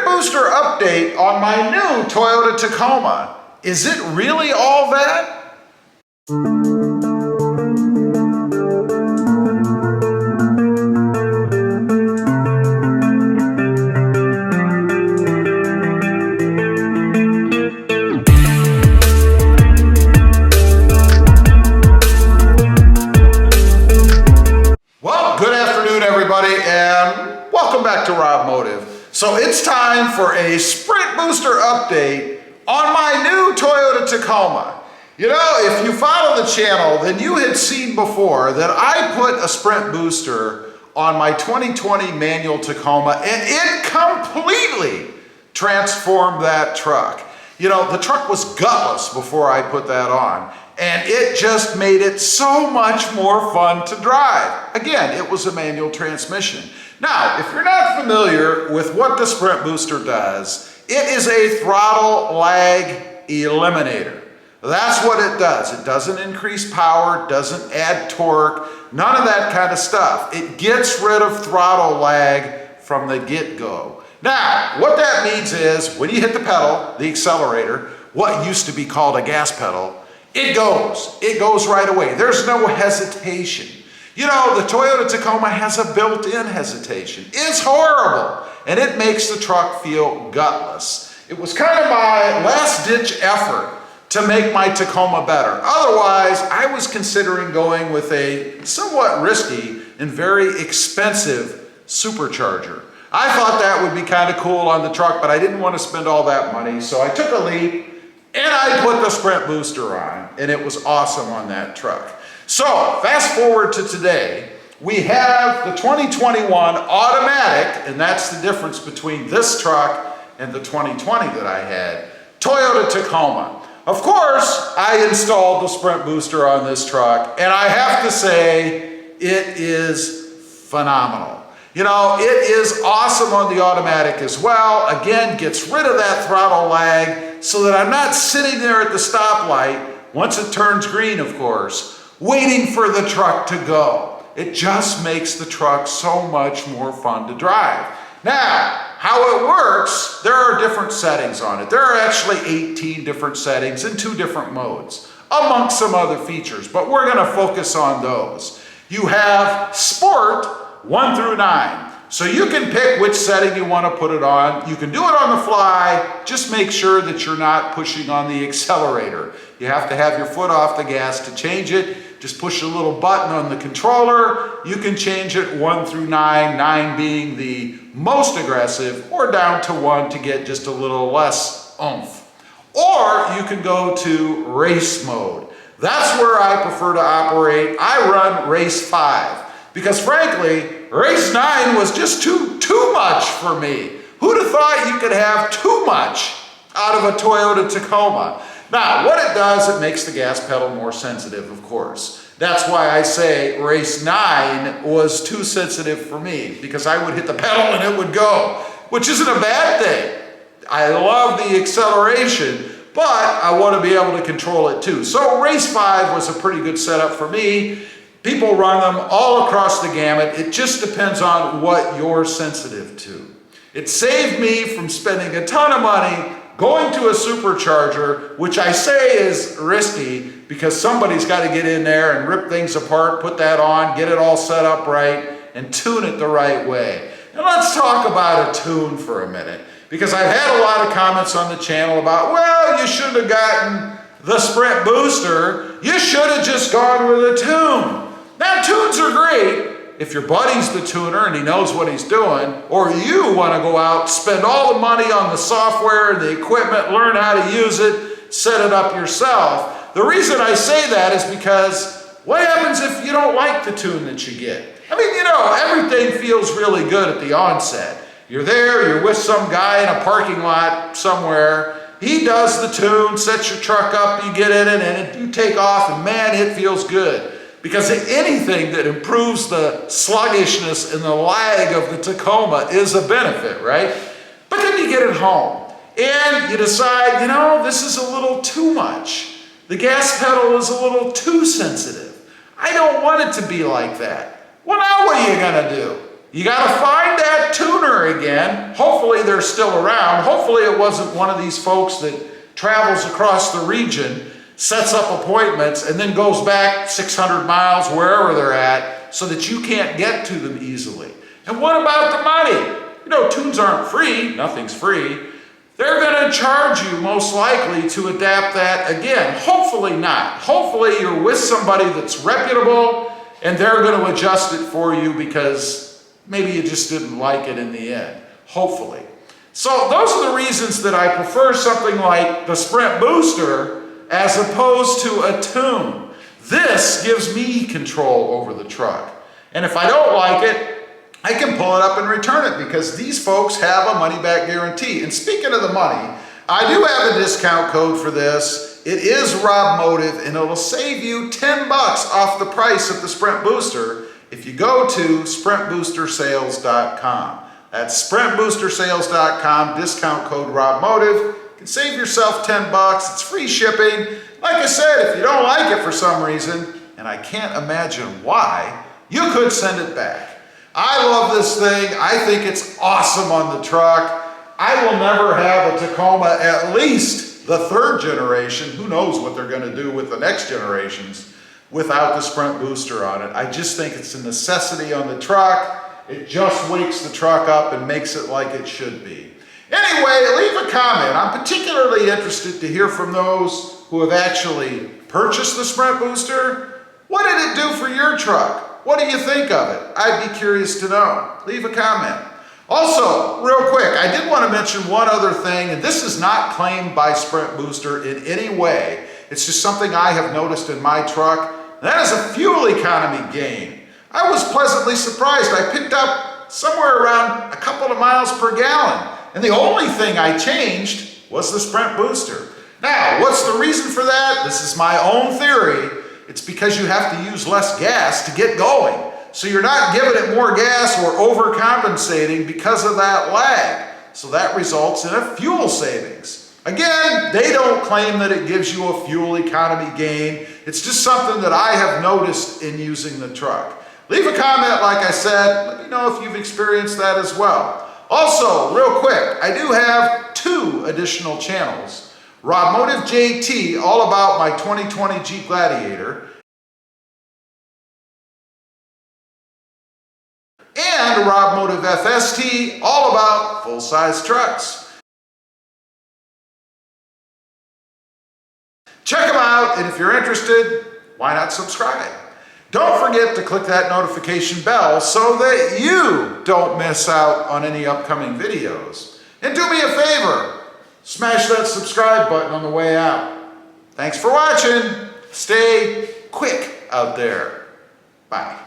booster update on my new Toyota Tacoma. Is it really all that? Well, good afternoon everybody, and welcome back to RobMotive. So it's time for a sprint booster update on my new Toyota Tacoma. You know, if you follow the channel, then you had seen before that I put a sprint booster on my 2020 manual Tacoma, and it completely transformed that truck. You know, the truck was gutless before I put that on, and it just made it so much more fun to drive. Again, it was a manual transmission. Now, if you're not familiar with what the sprint booster does, it is a throttle lag eliminator. That's what it does. It doesn't increase power, doesn't add torque, none of that kind of stuff. It gets rid of throttle lag from the get-go. Now, what that means is when you hit the pedal, the accelerator, what used to be called a gas pedal, it goes right away. There's no hesitation. You know, the Toyota Tacoma has a built-in hesitation. It's horrible, and it makes the truck feel gutless. It was kind of my last-ditch effort to make my Tacoma better. Otherwise, I was considering going with a somewhat risky and very expensive supercharger. I thought that would be kind of cool on the truck, but I didn't want to spend all that money, so I took a leap and I put the sprint booster on, and it was awesome on that truck. So, fast forward to today, we have the 2021 automatic, and that's the difference between this truck and the 2020 that I had, Toyota Tacoma. Of course, I installed the sprint booster on this truck, and I have to say, it is phenomenal. You know, it is awesome on the automatic as well. Again, gets rid of that throttle lag so that I'm not sitting there at the stoplight, once it turns green, of course, waiting for the truck to go. It just makes the truck so much more fun to drive. Now, how it works, there are different settings on it. There are actually 18 different settings in 2 different modes, amongst some other features, but we're gonna focus on those. You have Sport 1 through 9. So you can pick which setting you want to put it on. You can do it on the fly. Just make sure that you're not pushing on the accelerator. You have to have your foot off the gas to change it. Just push a little button on the controller. You can change it 1 through 9, 9 being the most aggressive, or down to 1 to get just a little less oomph. Or you can go to race mode. That's where I prefer to operate. I run race 5 because frankly, race 9 was just too much for me. Who'd have thought you could have too much out of a Toyota Tacoma? Now, what it does, it makes the gas pedal more sensitive, of course. That's why I say race 9 was too sensitive for me, because I would hit the pedal and it would go, which isn't a bad thing. I love the acceleration, but I want to be able to control it too. So race 5 was a pretty good setup for me. People run them all across the gamut. It just depends on what you're sensitive to. It saved me from spending a ton of money going to a supercharger, which I say is risky because somebody's got to get in there and rip things apart, put that on, get it all set up right, and tune it the right way. Now let's talk about a tune for a minute, because I've had a lot of comments on the channel about, well, you should have gotten the sprint booster. You should have just gone with a tune. Now, tunes are great if your buddy's the tuner and he knows what he's doing, or you want to go out, spend all the money on the software and the equipment, learn how to use it, set it up yourself. The reason I say that is because what happens if you don't like the tune that you get? I mean, you know, everything feels really good at the onset. You're there, you're with some guy in a parking lot somewhere. He does the tune, sets your truck up, you get in it, and you take off, and man, it feels good. Because anything that improves the sluggishness and the lag of the Tacoma is a benefit, right? But then you get it home and you decide, you know, this is a little too much. The gas pedal is a little too sensitive. I don't want it to be like that. Well, now what are you gonna do? You got to find that tuner again. Hopefully they're still around. Hopefully it wasn't one of these folks that travels across the region, sets up appointments, and then goes back 600 miles wherever they're at so that you can't get to them easily. And what about the money? You know, tunes aren't free. Nothing's free. They're going to charge you most likely to adapt that again. Hopefully not. Hopefully you're with somebody that's reputable and they're going to adjust it for you because maybe you just didn't like it in the end. Hopefully. So those are the reasons that I prefer something like the Sprint Booster as opposed to a tune. This gives me control over the truck. And if I don't like it, I can pull it up and return it because these folks have a money-back guarantee. And speaking of the money, I do have a discount code for this. It is RobMotive, and it'll save you $10 off the price of the Sprint Booster if you go to sprintboostersales.com. That's sprintboostersales.com, discount code RobMotive. You can save yourself $10. It's free shipping. Like I said, if you don't like it for some reason, and I can't imagine why, you could send it back. I love this thing. I think it's awesome on the truck. I will never have a Tacoma, at least the third generation. Who knows what they're going to do with the next generations without the Sprint Booster on it. I just think it's a necessity on the truck. It just wakes the truck up and makes it like it should be. Anyway, leave a comment. I'm particularly interested to hear from those who have actually purchased the Sprint Booster. What did it do for your truck? What do you think of it? I'd be curious to know. Leave a comment. Also, real quick, I did want to mention one other thing, and this is not claimed by Sprint Booster in any way. It's just something I have noticed in my truck. And that is a fuel economy gain. I was pleasantly surprised. I picked up somewhere around a couple of miles per gallon, and the only thing I changed was the Sprint Booster. Now, what's the reason for that? This is my own theory. It's because you have to use less gas to get going. So you're not giving it more gas or overcompensating because of that lag. So that results in a fuel savings. Again, they don't claim that it gives you a fuel economy gain. It's just something that I have noticed in using the truck. Leave a comment, like I said. Let me know if you've experienced that as well. Also, real quick, I do have 2 additional channels. RobMotive JT, all about my 2020 Jeep Gladiator, and RobMotive FST, all about full-size trucks. Check them out, and if you're interested, why not subscribe? Don't forget to click that notification bell so that you don't miss out on any upcoming videos. And do me a favor. Smash that subscribe button on the way out. Thanks for watching. Stay quick out there. Bye.